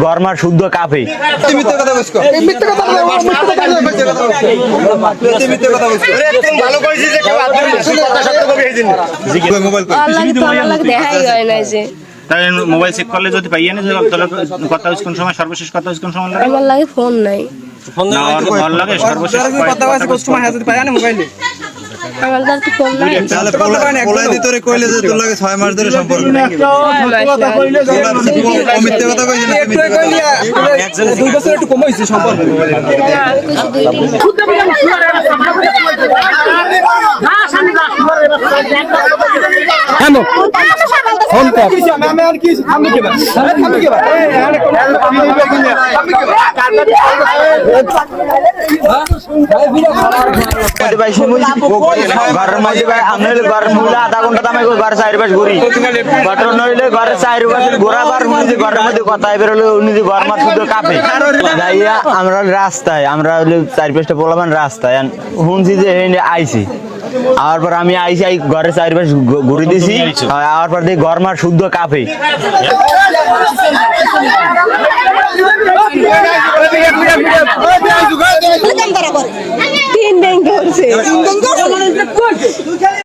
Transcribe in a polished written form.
গরমার শুদ্ধ cafe mobile check করলে যদি পাইয়ে না কথা কোন সময় সর্বশেষ কথা কোন সময় লাগে? আমার লাগে ফোন নাই। ভালো লাগে সর্বশেষ কথা কাস্টমার হাতে পায় না মোবাইলে। আমার কাছে ফোন নাই। তাহলে পোলাই দিতরে কইলে যে তোর লাগে 6 মাস ধরে সম্পর্ক কথা কইলে মিথ্যা কথা কইলি না মিথ্যা কইলি একজন 2 বছর একটু কম হইছে সম্পর্ক হ্যালো ফোন কর আমি আর কি আমি কি ভাই ঘরের মধ্যে ভাই আপনার ঘরের মূল্য আধা ঘন্টা দামে ঘর চারিপাশ ঘুরি ঘটনা নইলে ঘরের চারিপাশ ঘোরাবার মধ্যে ঘরের মধ্যে কথা বেরোলে উনি যে ঘর মার শুধু কাঁপে যাইয়া আমরা রাস্তায় আমরা হলে চারিপাশটা বললাম রাস্তায় শুনছি যে আইসি আওয়ার পর আমি আইসি ঘরের চারিপাশ ঘুরে দিছি আওয়ার পর দেখি ঘর মার শুদ্ধ কাঁপে তিন ব্যাংক করছে